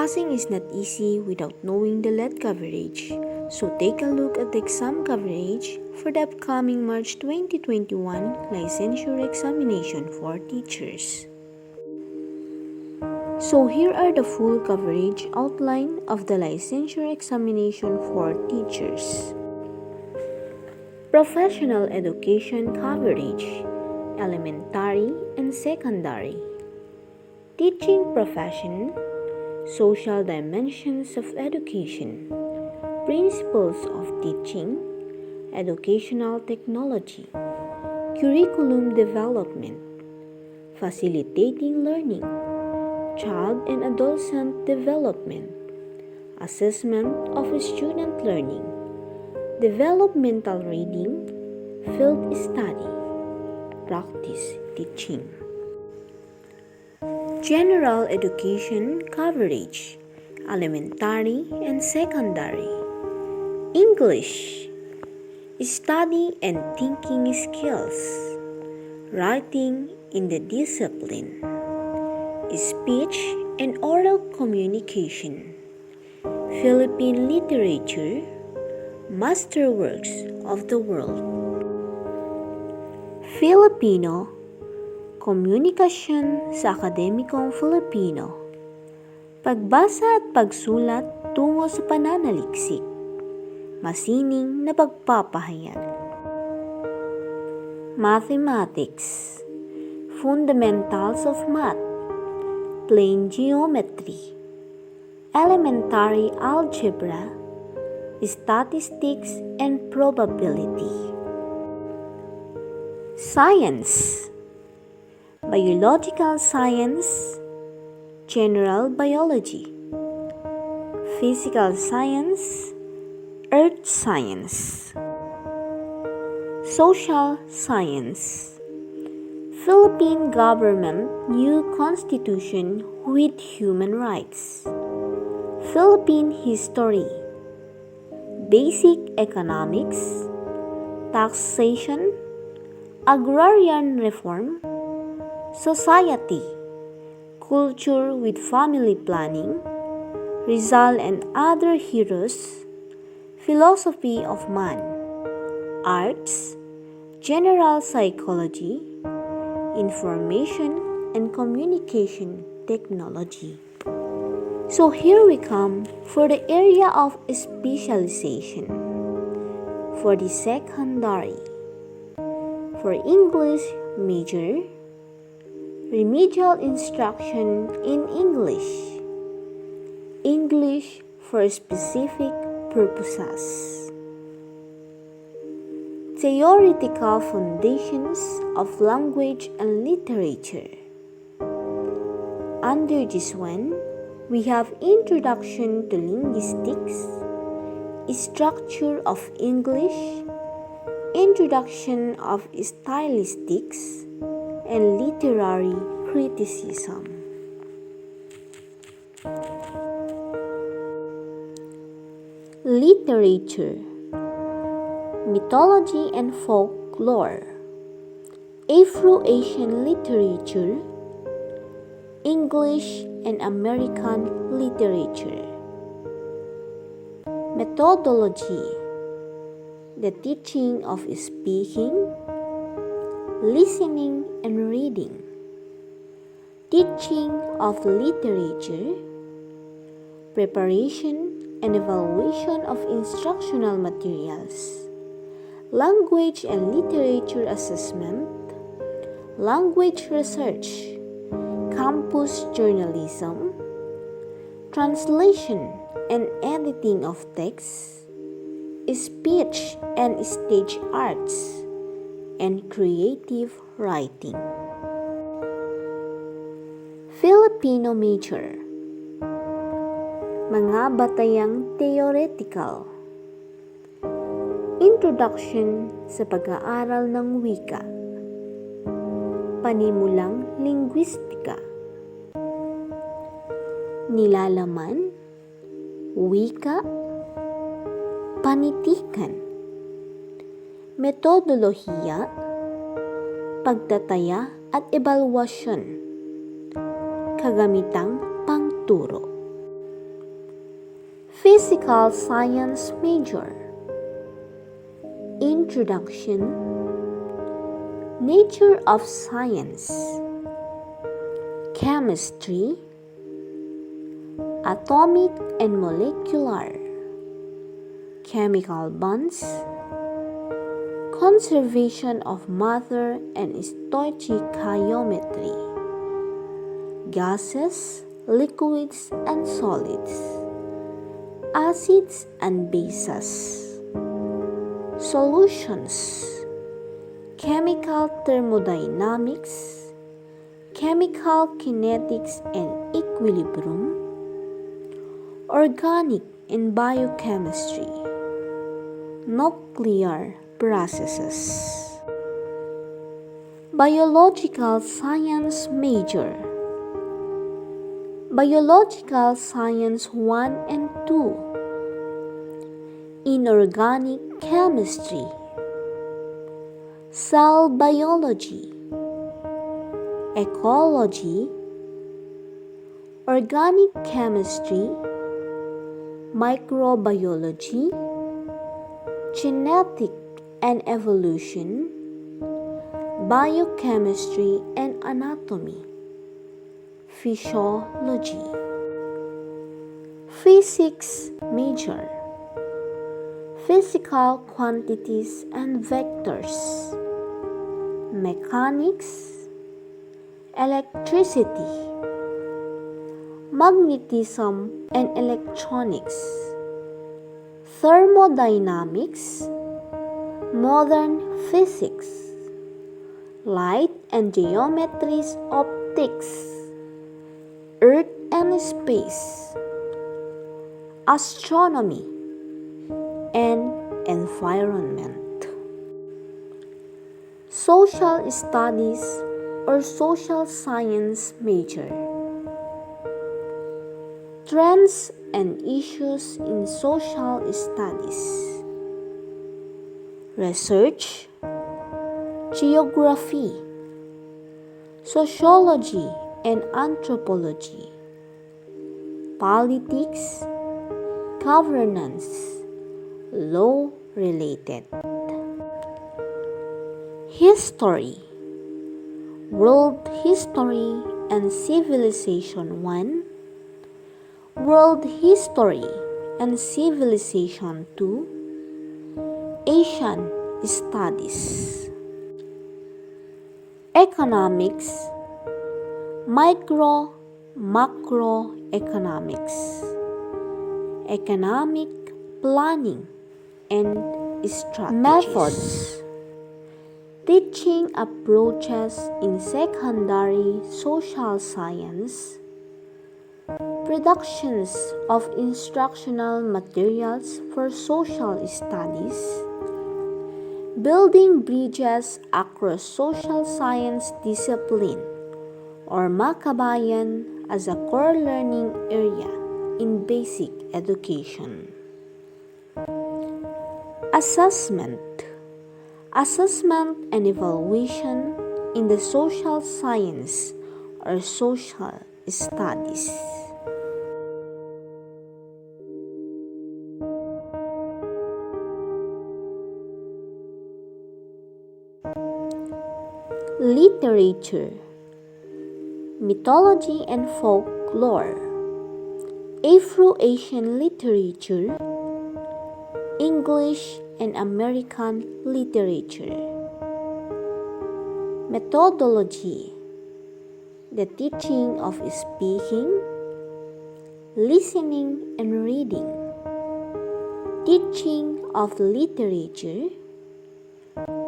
Passing is not easy without knowing the lead coverage, so take a look at the exam coverage for the upcoming March 2021 licensure examination for teachers. So here are the full coverage outline of the licensure examination for teachers. Professional education coverage, elementary and secondary. Teaching profession, social dimensions of education, principles of teaching, educational technology, curriculum development, facilitating learning, child and adolescent development, assessment of student learning, developmental reading, field study, practice teaching. General education coverage, elementary and secondary. English, study and thinking skills, writing in the discipline, speech and oral communication, Philippine literature, masterworks of the world, Filipino, komunikasyon sa akademikong Filipino, pagbasa at pagsulat tungo sa pananaliksik, masining na pagpapahayag. Mathematics, fundamentals of math, plane geometry, elementary algebra, statistics and probability. Science, biological science, general biology, physical science, earth science. Social science, Philippine government new constitution with human rights, Philippine history, basic economics, taxation, agrarian reform, society, culture with family planning, Rizal and other heroes, philosophy of man, arts, general psychology, information and communication technology. So here we come for the area of specialization. For the secondary, for English major, remedial instruction in English, English for specific purposes, theoretical foundations of language and literature. Under this one, we have introduction to linguistics, structure of English, introduction of stylistics, and literary criticism. Literature, mythology and folklore, Afro-Asian literature, English and American literature. Methodology, the teaching of speaking, listening and reading, teaching of literature, preparation and evaluation of instructional materials, language and literature assessment, language research, campus journalism, translation and editing of texts, speech and stage arts, and creative writing. Filipino major, mga batayang theoretical, introduction sa pag-aaral ng wika, panimulang linguistika, nilalaman, wika, panitikan, metodolohiya, pagtataya at ebalwasyon, kagamitang pangturo. Physical Science major. Introduction. Nature of Science. Chemistry. Atomic and molecular. Chemical bonds. Conservation of matter and stoichiometry. Gases, liquids and solids. Acids and bases. Solutions. Chemical thermodynamics, chemical kinetics and equilibrium, organic and biochemistry, nuclear processes. Biological Science major. Biological Science 1 and 2. Inorganic chemistry. Cell biology, ecology, organic chemistry, microbiology, genetic and evolution, biochemistry and anatomy, physiology. Physics major. Physical quantities and vectors, mechanics, electricity, magnetism and electronics, thermodynamics, modern physics, light and geometries, optics, earth and space, astronomy, and environment. Social Studies or Social Science major. Trends and issues in social studies. Research, geography, sociology and anthropology, politics, governance, law related. History. World History and Civilization 1, World History and Civilization 2, Asian Studies. Economics, macroeconomics, economic planning and strategies. Methods. Teaching approaches in secondary social science, productions of instructional materials for social studies, building bridges across social science discipline or makabayan as a core learning area in basic education. Assessment and evaluation in the social science or social studies. Literature, mythology and folklore, Afro-Asian literature, English and American literature. Methodology, the teaching of speaking, listening and reading, teaching of literature,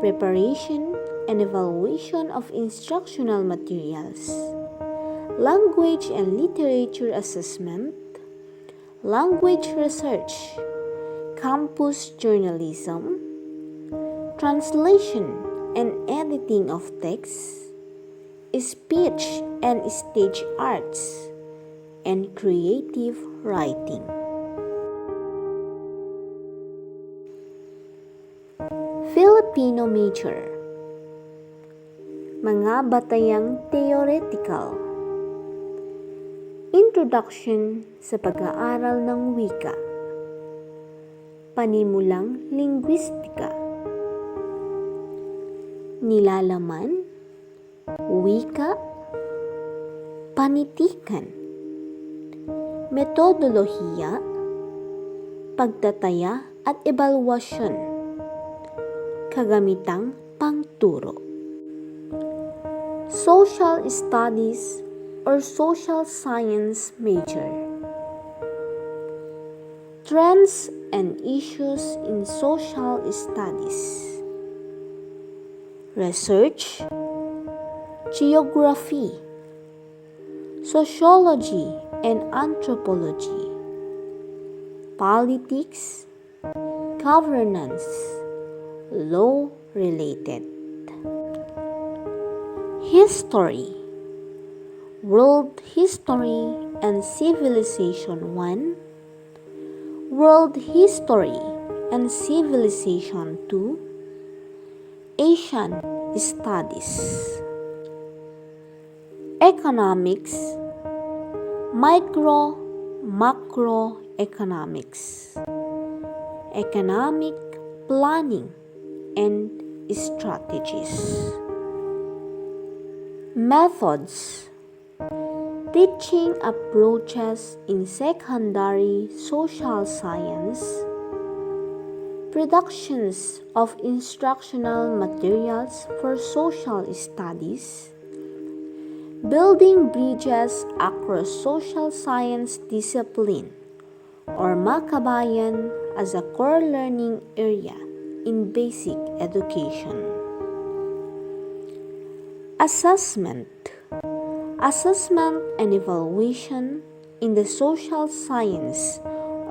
preparation and evaluation of instructional materials, language and literature assessment, language research, campus journalism, translation and editing of texts, speech and stage arts, and creative writing. Filipino major. Mga batayang theoretical. Introduction sa pag-aaral ng wika. Panimulang linguistika. Nilalaman, wika, panitikan, metodolohiya, pagtataya at ebalwasyon, kagamitang pangturo. Social Studies or Social Science major. Trends and issues in social studies. Research, geography, sociology and anthropology, politics, governance, law-related. History, World History and Civilization 1, World History and Civilization 2, Asian Studies. Economics, Macroeconomics, Economic Planning and Strategies. Methods, teaching approaches in secondary social science, productions of instructional materials for social studies, building bridges across social science discipline or makabayan as a core learning area in basic education. Assessment, assessment and evaluation in the social science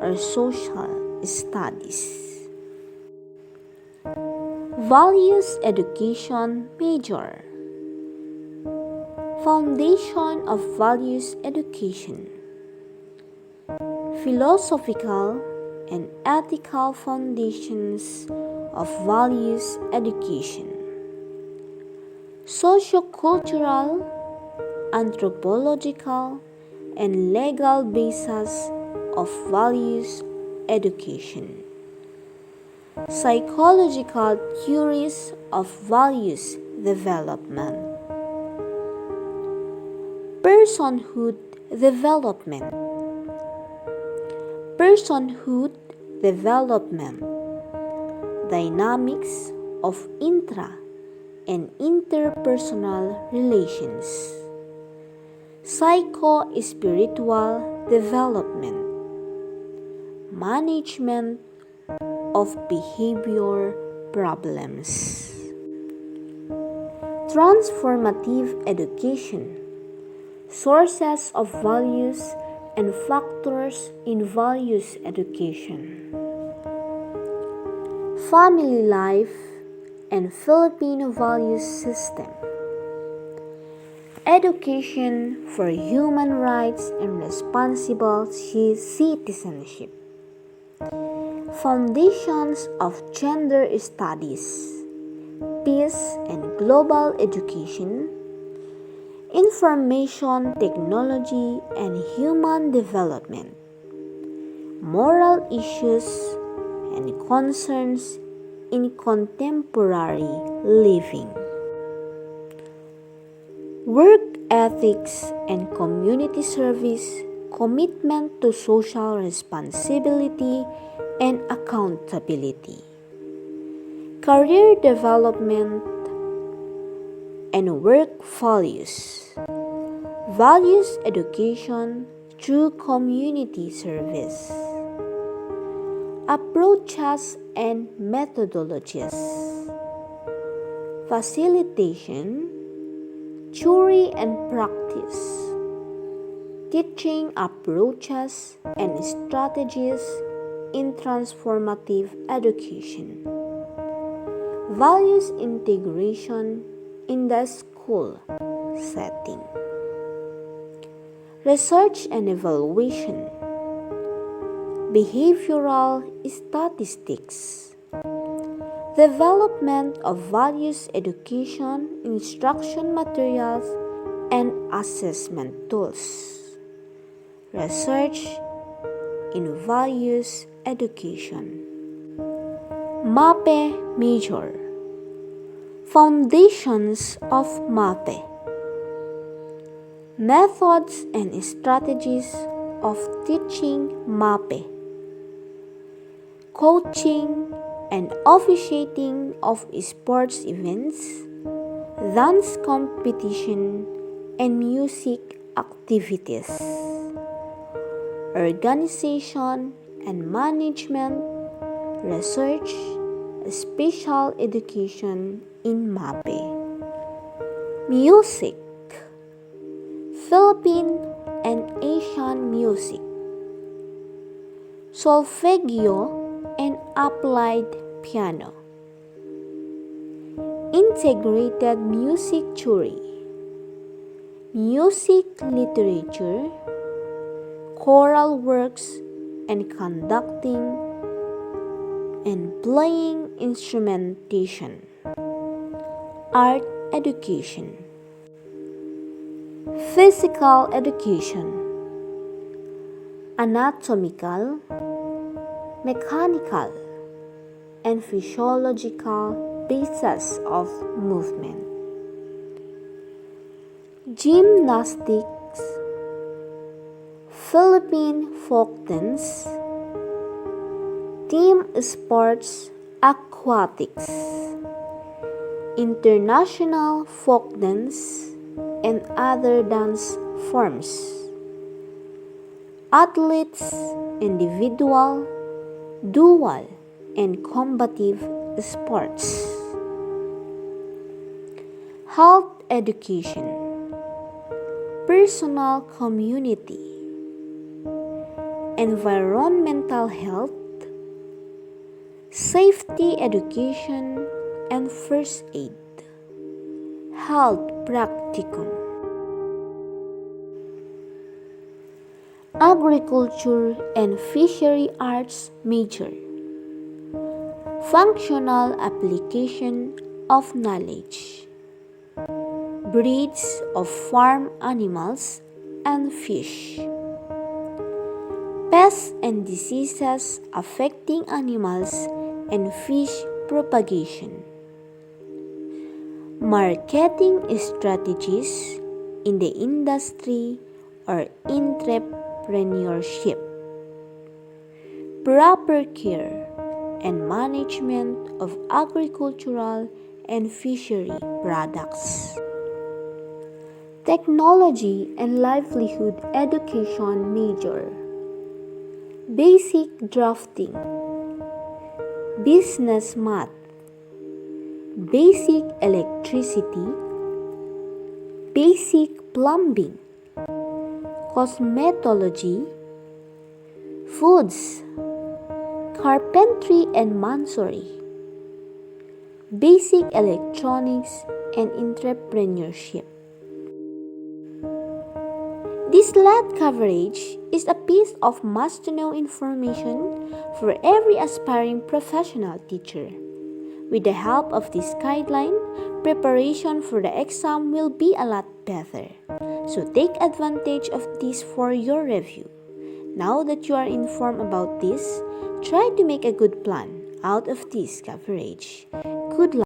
or social studies. Values education major. Foundation of values education. Philosophical and ethical foundations of values education. Sociocultural, anthropological, and legal basis of values education. Psychological theories of values development. Personhood development. Personhood development. Dynamics of intra and interpersonal relations. Psycho-spiritual development. Management of behavior problems. Transformative education. Sources of values and factors in values education. Family life and Filipino values system. Education for human rights and responsible citizenship. Foundations of gender studies, peace and global education, information technology and human development, moral issues and concerns in contemporary living. Work ethics and community service, commitment to social responsibility and accountability. Career development and work values. Values education through community service. Approaches and methodologies. Facilitation, theory and practice. Teaching approaches and strategies in transformative education. Values integration in the school setting. Research and evaluation. Behavioral statistics. Development of values education, instruction materials, and assessment tools. Research in values education. MAPE Major. Foundations of MAPE. Methods and strategies of teaching MAPE. Coaching and officiating of sports events, dance competition, and music activities. Organization and management, research, special education in MAPE. Music, Philippine and Asian music, solfeggio and applied piano. Integrated music theory, music literature, choral works, and conducting and playing instrumentation. Art education. Physical education. Anatomical, mechanical, and physiological basis of movement. Gymnastics, Philippine folk dance, team sports, aquatics, international folk dance, and other dance forms. Athletes, individual, dual, and combative sports. Health education, personal community, environmental health, safety education, and first aid. Health practicum. Agriculture and Fishery Arts Major. Functional application of knowledge. Breeds of farm animals and fish. Pests and diseases affecting animals and fish propagation. Marketing strategies in the industry or entrepreneurship. Proper care and management of agricultural and fishery products. Technology and livelihood education major. Basic drafting, business math, basic electricity, basic plumbing, cosmetology, foods, carpentry and masonry, basic electronics and entrepreneurship. This lead coverage is a piece of must-know information for every aspiring professional teacher. With the help of this guideline, preparation for the exam will be a lot better. So take advantage of this for your review. Now that you are informed about this, try to make a good plan out of this coverage. Good luck.